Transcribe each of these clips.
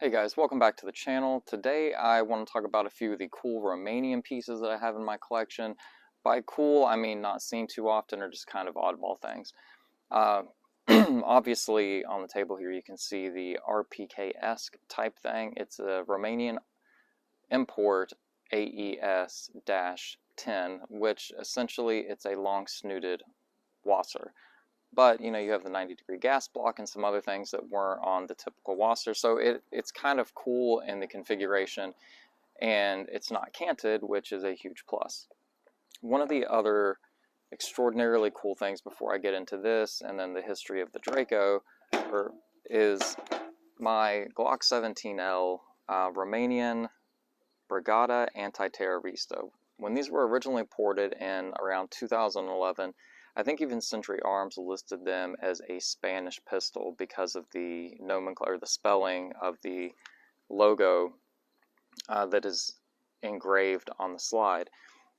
Hey guys, welcome back to the channel. Today I want to talk about a few of the cool Romanian pieces that I have in my collection. By cool, I mean not seen too often or just kind of oddball things. Uh, Obviously on the table here you can see the RPK-esque type thing. It's a Romanian import aes-10, which essentially it's a long-snooted WASR. But, you know, you have the 90-degree gas block and some other things that weren't on the typical WASR. So it's kind of cool in the configuration, and it's not canted, which is a huge plus. One of the other extraordinarily cool things before I get into this, and then the history of the Draco, is my Glock 17L Romanian Brigada Antiterorista. When these were originally ported in around 2011, I think even Century Arms listed them as a Spanish pistol because of the nomenclature, the spelling of the logo that is engraved on the slide.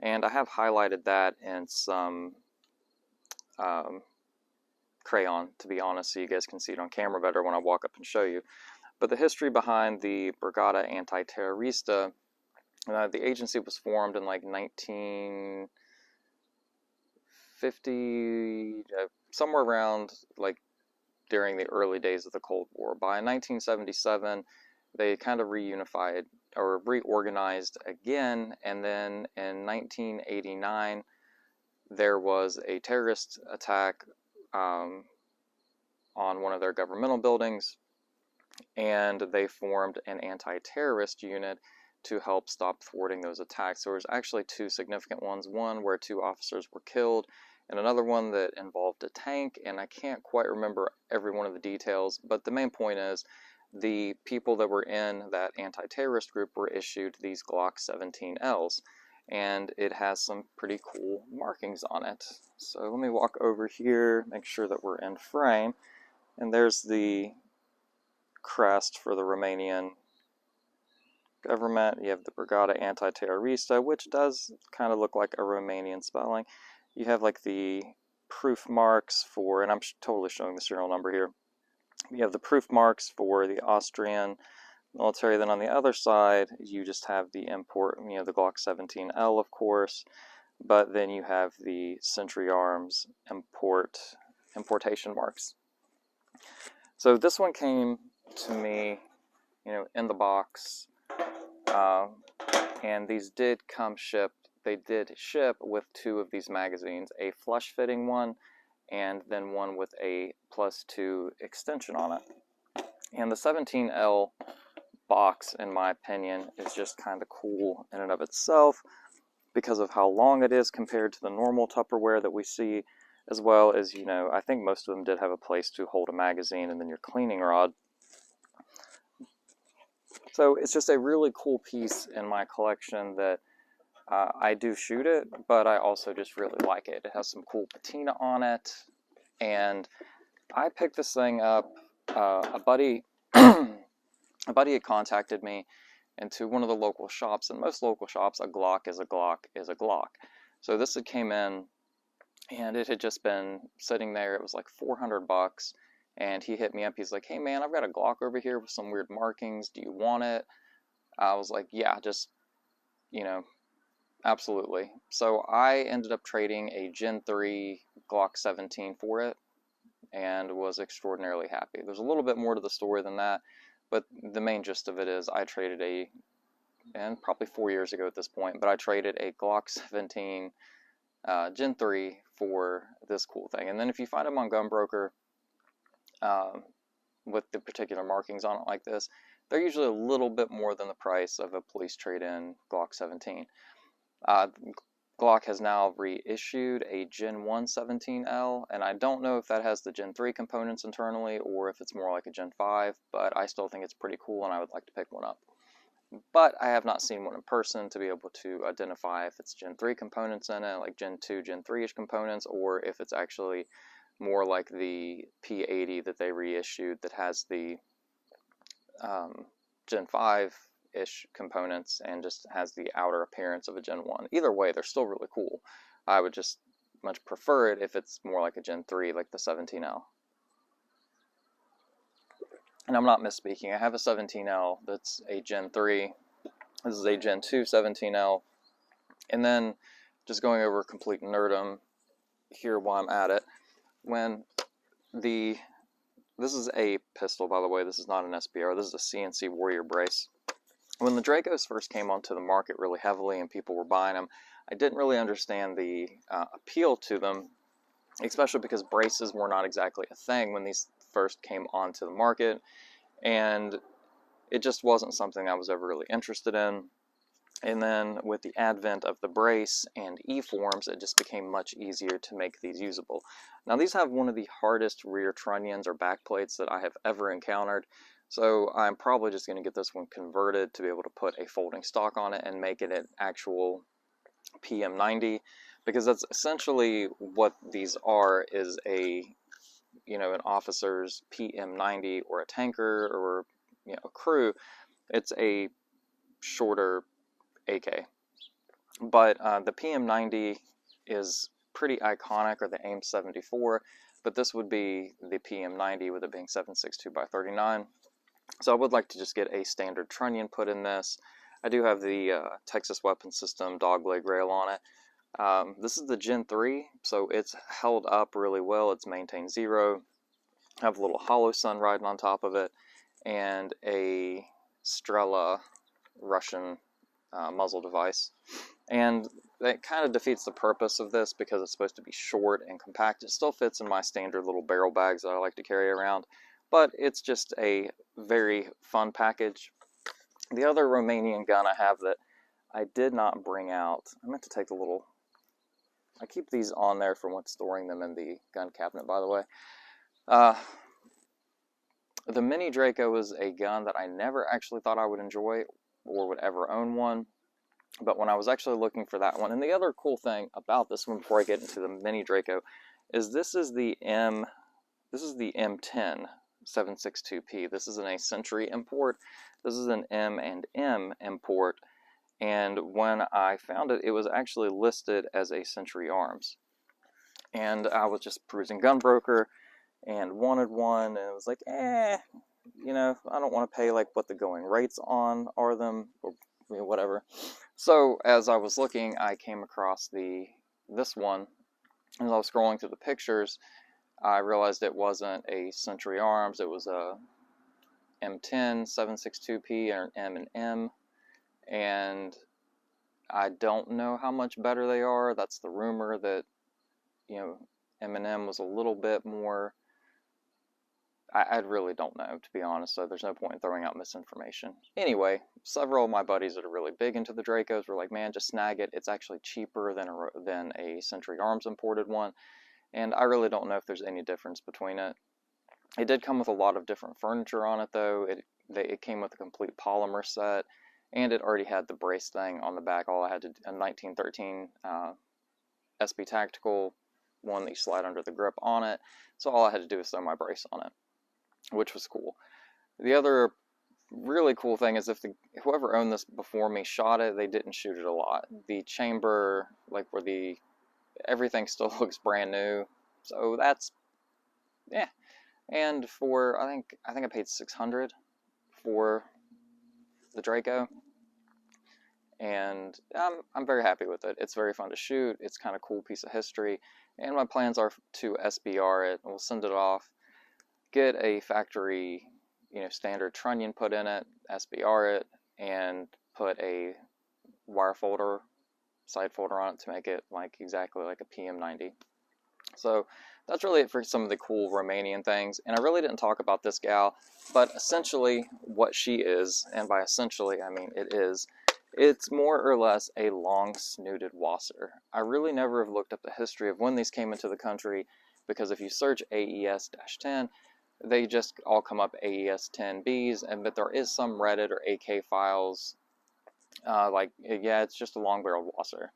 And I have highlighted that in some crayon, to be honest, so you guys can see it on camera better when I walk up and show you. But the history behind the Brigada Antiterorista, the agency was formed in like 1950, somewhere around like during the early days of the Cold War. By 1977, they kind of reunified or reorganized again, and then in 1989, there was a terrorist attack on one of their governmental buildings, and they formed an anti-terrorist unit to help stop thwarting those attacks. There was actually two significant ones, one where 2 officers were killed, and another one that involved a tank, and I can't quite remember every one of the details, but the main point is the people that were in that anti-terrorist group were issued these Glock 17Ls, and it has some pretty cool markings on it. So let me walk over here, make sure that we're in frame, and there's the crest for the Romanian government. You have the Brigada Antiterorista, which does kind of look like a Romanian spelling. You have like the proof marks for, and I'm totally showing the serial number here. You have the proof marks for the Austrian military. Then on the other side, you just have the import, you know, the Glock 17L, of course. But then you have the Century Arms importation marks. So this one came to me, you know, in the box. And these did come shipped. They did ship with 2 of these magazines, a flush fitting one and then one with a +2 extension on it. And the 17L box, in my opinion, is just kind of cool in and of itself because of how long it is compared to the normal Tupperware that we see, as well as, you know, I think most of them did have a place to hold a magazine and then your cleaning rod. So it's just a really cool piece in my collection that I do shoot it, but I also just really like it. It has some cool patina on it, and I picked this thing up. A buddy had contacted me into one of the local shops, and most local shops, a Glock is a Glock is a Glock. So this had came in, and it had just been sitting there. It was like $400. And he hit me up. He's like, "Hey man, I've got a Glock over here with some weird markings. Do you want it?" I was like, "Yeah, just, you know, absolutely." So I ended up trading a Gen 3 Glock 17 for it and was extraordinarily happy. There's a little bit more to the story than that, but the main gist of it is I traded and probably 4 years ago at this point, but I traded a Glock 17 Gen 3 for this cool thing. And then if you find them on Gunbroker, with the particular markings on it like this, they're usually a little bit more than the price of a police trade-in Glock 17. Glock has now reissued a Gen 1 17L, and I don't know if that has the Gen 3 components internally or if it's more like a Gen 5, but I still think it's pretty cool and I would like to pick one up. But I have not seen one in person to be able to identify if it's Gen 3 components in it, like Gen 2, Gen 3-ish components, or if it's actually more like the P80 that they reissued that has the Gen 5-ish components and just has the outer appearance of a Gen 1. Either way, they're still really cool. I would just much prefer it if it's more like a Gen 3, like the 17L. and I'm not misspeaking, I have a 17L that's a Gen 3. This is a Gen 2 17L. And then, just going over complete nerdum here while I'm at it, this is a pistol, by the way, this is not an SBR, this is a CNC Warrior brace. When the Dracos first came onto the market really heavily and people were buying them, I didn't really understand the appeal to them, especially because braces were not exactly a thing when these first came onto the market, and it just wasn't something I was ever really interested in. And then with the advent of the brace and E-forms, it just became much easier to make these usable. Now these have one of the hardest rear trunnions or back plates that I have ever encountered, so I'm probably just going to get this one converted to be able to put a folding stock on it and make it an actual PM90, because that's essentially what these are, is a, an officer's PM90 or a tanker or a crew. It's a shorter AK. But the PM90 is pretty iconic, or the AIM-74, but this would be the PM90 with it being 7.62x39. So I would like to just get a standard trunnion put in this. I do have the Texas Weapon System dogleg rail on it. This is the Gen 3, so it's held up really well. It's maintained 0. I have a little hollow sun riding on top of it, and a Strela Russian muzzle device. And that kind of defeats the purpose of this because it's supposed to be short and compact. It still fits in my standard little barrel bags that I like to carry around, but it's just a very fun package. The other Romanian gun I have that I did not bring out, I meant to take the little, I keep these on there for when storing them in the gun cabinet, by the way. The Mini Draco is a gun that I never actually thought I would enjoy or would ever own one, but when I was actually looking for that one, and the other cool thing about this one before I get into the Mini Draco is this is the M10 7.62p. This isn't a Century import. This is an M&M import, and when I found it, it was actually listed as a Century Arms. And I was just perusing Gunbroker and wanted one, and it was like, I don't want to pay like what the going rates on are them, or whatever. So as I was looking, I came across this one. As I was scrolling through the pictures, I realized it wasn't a Century Arms. It was a M10 7.62p or an M&M, and I don't know how much better they are. That's the rumor, that M&M was a little bit more. I really don't know, to be honest, so there's no point in throwing out misinformation. Anyway, several of my buddies that are really big into the Dracos were like, man, just snag it. It's actually cheaper than a Century Arms imported one, and I really don't know if there's any difference between it. It did come with a lot of different furniture on it, though. It came with a complete polymer set, and it already had the brace thing on the back. All I had to do, a 1913 SB Tactical one that you slide under the grip on it, so all I had to do was throw my brace on it, which was cool. The other really cool thing is whoever owned this before me shot it, they didn't shoot it a lot. The chamber, like where everything still looks brand new, so that's, yeah. And for, I think I paid $600 for the Draco, and I'm very happy with it. It's very fun to shoot. It's kind of cool piece of history, and my plans are to SBR it. We'll send it off, get a factory, standard trunnion put in it, SBR it, and put a wire folder, side folder on it to make it exactly like a PM90. So that's really it for some of the cool Romanian things, and I really didn't talk about this gal, but essentially what she is, and by essentially I mean it's more or less a long-snooted WASR. I really never have looked up the history of when these came into the country, because if you search aes-10, they just all come up aes-10Bs, but there is some Reddit or AK files, it's just a long-barreled WASR,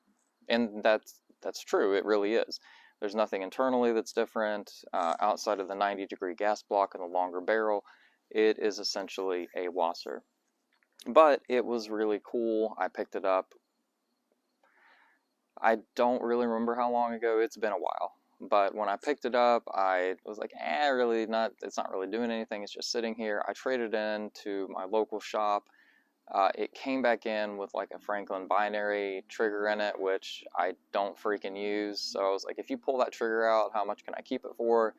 and that's true, it really is. There's nothing internally that's different, outside of the 90-degree gas block and the longer barrel. It is essentially a WASR. But it was really cool. I picked it up. I don't really remember how long ago. It's been a while. but when I picked it up, I was like, really not, it's not really doing anything, it's just sitting here. I traded in to my local shop. It came back in with like a Franklin binary trigger in it, which I don't freaking use. So I was like, if you pull that trigger out, how much can I keep it for?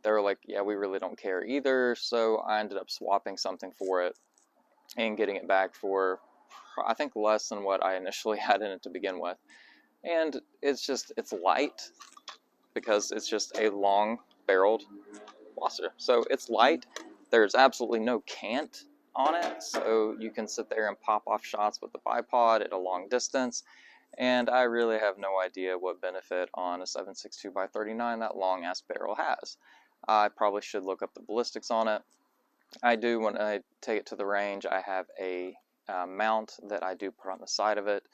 They were like, yeah, we really don't care either. So I ended up swapping something for it and getting it back for, I think, less than what I initially had in it to begin with. And it's light because it's just a long barreled WASR. So it's light. There's absolutely no cant on it, so you can sit there and pop off shots with the bipod at a long distance, and I really have no idea what benefit on a 7.62x39 that long ass barrel has. I probably should look up the ballistics on it. I do, when I take it to the range, I have a mount that I do put on the side of it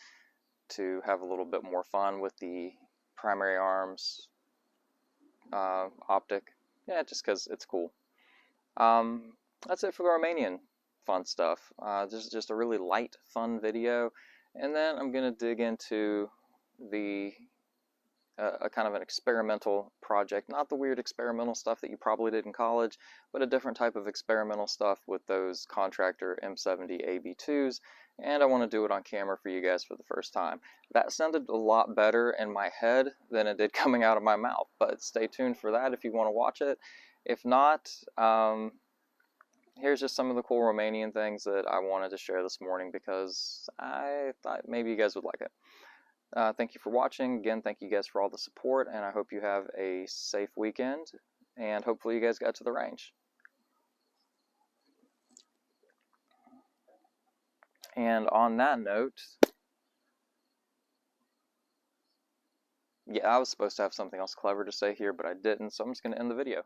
to have a little bit more fun with the primary arms optic. Yeah, just because it's cool. That's it for the Romanian fun stuff. This is just a really light, fun video, and then I'm going to dig into the a kind of an experimental project, not the weird experimental stuff that you probably did in college, but a different type of experimental stuff with those contractor M70 AB2s, and I want to do it on camera for you guys for the first time. That sounded a lot better in my head than it did coming out of my mouth, but stay tuned for that if you want to watch it. If not, here's just some of the cool Romanian things that I wanted to share this morning because I thought maybe you guys would like it. Thank you for watching. Again, thank you guys for all the support, and I hope you have a safe weekend, and hopefully you guys got to the range. And on that note, yeah, I was supposed to have something else clever to say here, but I didn't, so I'm just going to end the video.